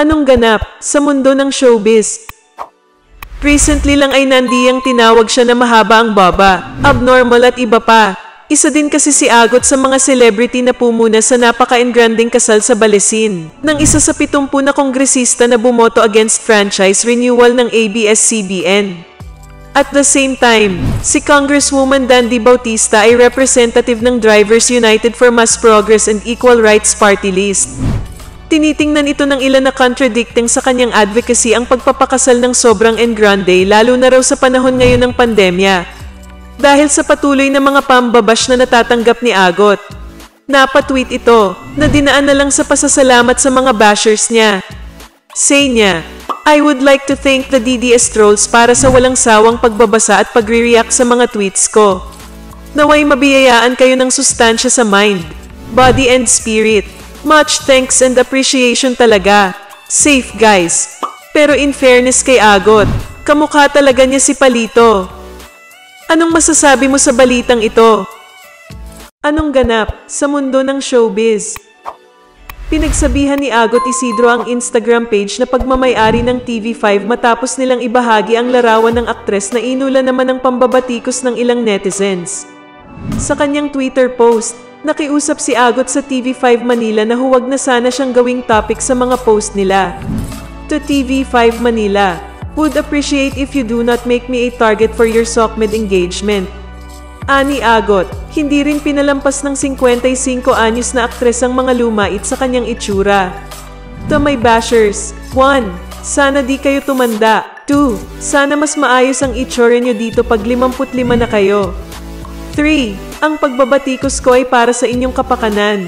Anong ganap sa mundo ng showbiz? Recently lang ay nandiyang tinawag siya na mahaba ang baba, abnormal at iba pa. Isa din kasi si Agot sa mga celebrity na pumuna sa napaka-engranding kasal sa Balesin, ng isa sa 70 na kongresista na bumoto against franchise renewal ng ABS-CBN. At the same time, si Congresswoman Dandy Bautista ay representative ng Drivers United for Mas Progress and Equal Rights Party List. Tinitingnan ito ng ilan na contradicting sa kanyang advocacy ang pagpapakasal ng sobrang engrande lalo na raw sa panahon ngayon ng pandemya. Dahil sa patuloy na mga pambabash na natatanggap ni Agot. Napatweet ito na dinaan na lang sa pasasalamat sa mga bashers niya. Say niya, I would like to thank the DDS trolls para sa walang sawang pagbabasa at pagre-react sa mga tweets ko. Naway mabiyayaan kayo ng sustansya sa mind, body and spirit. Much thanks and appreciation talaga. Safe guys. Pero in fairness kay Agot, kamukha talaga niya si Palito. Anong masasabi mo sa balitang ito? Anong ganap sa mundo ng showbiz? Pinagsabihan ni Agot Isidro ang Instagram page na pagmamay-ari ng TV5 matapos nilang ibahagi ang larawan ng aktres na inula naman ng pambabatikos ng ilang netizens. Sa kanyang Twitter post, nakiusap si Agot sa TV5 Manila na huwag na sana siyang gawing topic sa mga post nila. To TV5 Manila, would appreciate if you do not make me a target for your sokmed engagement. Ani Agot, hindi rin pinalampas ng 55 anyos na aktres ang mga lumait sa kanyang itsura. To my bashers, 1. Sana di kayo tumanda. 2. Sana mas maayos ang itsura nyo dito pag 55 na kayo. 3. Ang pagbabatikos ko ay para sa inyong kapakanan.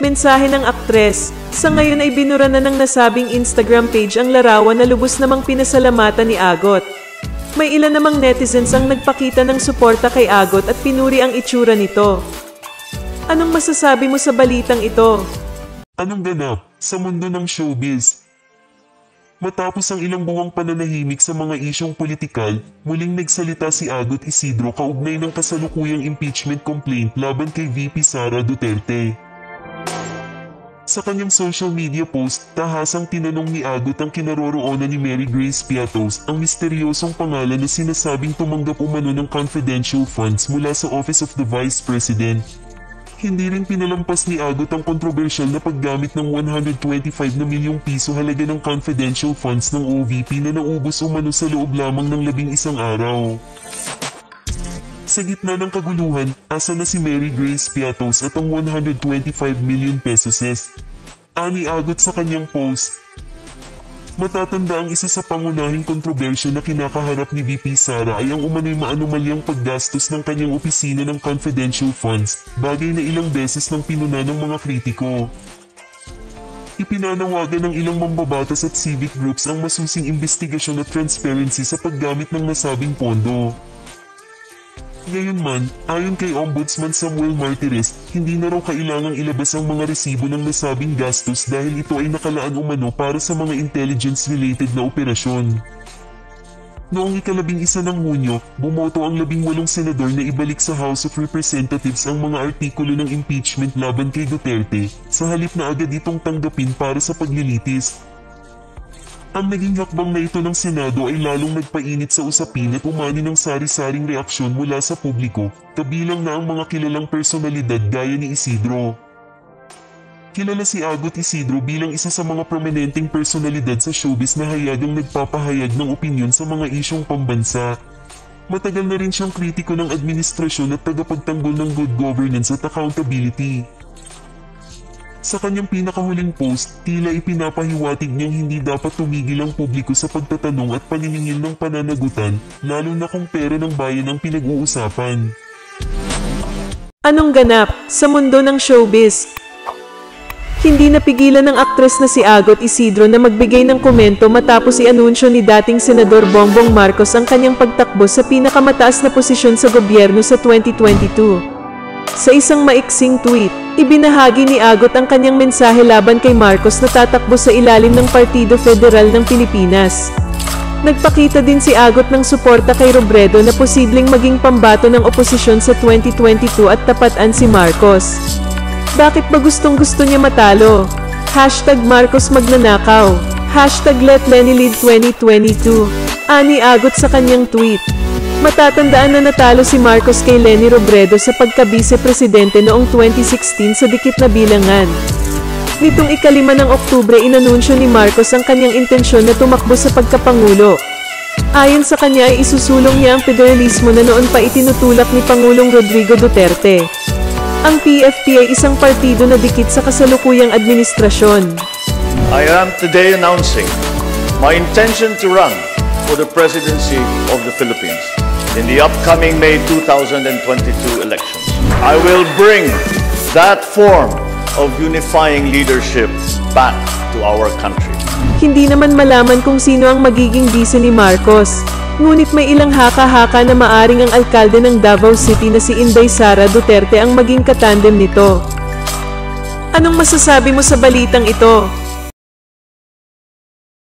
Mensahe ng aktres, sa ngayon ay binura na ng nasabing Instagram page ang larawan na lubos namang pinasalamatan ni Agot. May ilan namang netizens ang nagpakita ng suporta kay Agot at pinuri ang itsura nito. Anong masasabi mo sa balitang ito? Anong ganap sa mundo ng showbiz? Matapos ang ilang buwang pananahimik sa mga isyong politikal, muling nagsalita si Agot Isidro kaugnay ng kasalukuyang impeachment complaint laban kay VP Sara Duterte. Sa kanyang social media post, tahasang tinanong ni Agot ang kinaroroonan ni Mary Grace Piatos ang misteryosong pangalan na sinasabing tumanggap umano ng confidential funds mula sa Office of the Vice President. Hindi rin pinalampas ni Agot ang kontrobersyal na paggamit ng 125 na milyong piso halaga ng confidential funds ng OVP na naubos umano sa loob lamang ng 11 araw. Sa gitna ng kaguluhan, asa na si Mary Grace Piatos at ang 125 million pesos. Ani Agot sa kanyang post. Matatanda ang isa sa pangunahing kontrobersya na kinakaharap ni VP Sara ay ang umano'y maanumalyang paggastos ng kanyang opisina ng confidential funds, bagay na ilang beses nang pinuna ng mga kritiko. Ipinanawagan ng ilang mambabatas at civic groups ang masusing investigasyon at transparency sa paggamit ng nasabing pondo. Gayunman, ayon kay Ombudsman Samuel Martires, hindi na raw kailangang ilabas ang mga resibo ng nasabing gastos dahil ito ay nakalaan umano para sa mga intelligence-related na operasyon. Noong ika-11 ng Hunyo, bumoto ang 18 senador na ibalik sa House of Representatives ang mga artikulo ng impeachment laban kay Duterte, sa halip na agad itong tanggapin para sa paglilitis. Ang naging hakbang na ito ng Senado ay lalong nagpainit sa usapin at umani ng sari-saring reaksyon mula sa publiko, kabilang na ang mga kilalang personalidad gaya ni Isidro. Kilala si Agot Isidro bilang isa sa mga prominenteng personalidad sa showbiz na hayagang nagpapahayag ng opinyon sa mga isyong pambansa. Matagal na rin siyang kritiko ng administrasyon at tagapagtanggol ng good governance at accountability. Sa kanyang pinakahuling post, tila ipinapahiwatig niyang hindi dapat tumigil ang publiko sa pagtatanong at paniningil ng pananagutan, lalo na kung pera ng bayan ang pinag-uusapan. Anong ganap sa mundo ng showbiz? Hindi napigilan ng aktres na si Agot Isidro na magbigay ng komento matapos i-anunsyo ni dating Senador Bongbong Marcos ang kanyang pagtakbo sa pinakamataas na posisyon sa gobyerno sa 2022. Sa isang maiksing tweet, ibinahagi ni Agot ang kanyang mensahe laban kay Marcos na tatakbo sa ilalim ng Partido Federal ng Pilipinas. Nagpakita din si Agot ng suporta kay Robredo na posibleng maging pambato ng oposisyon sa 2022 at tapatan si Marcos. Bakit ba gustong-gusto niya matalo? #Marcos magnanakaw. #LetLennyLead2022. Ani Agot sa kanyang tweet. Matatandaan na natalo si Marcos kay Leni Robredo sa pagka-vice-presidente noong 2016 sa dikit na bilangan. Nitong ika-5 ng Oktubre inanunsyo ni Marcos ang kanyang intensyon na tumakbo sa pagkapangulo. Ayon sa kanya ay isusulong niya ang federalismo na noon pa itinutulak ni Pangulong Rodrigo Duterte. Ang PFP ay isang partido na dikit sa kasalukuyang administrasyon. I am today announcing my intention to run for the presidency of the Philippines in the upcoming May 2022 elections. I will bring that form of unifying leadership back to our country. Hindi naman malaman kung sino ang magiging vice ni Marcos. Ngunit may ilang haka-haka na maaring ang alkalde ng Davao City na si Inday Sara Duterte ang maging katandem nito. Anong masasabi mo sa balitang ito?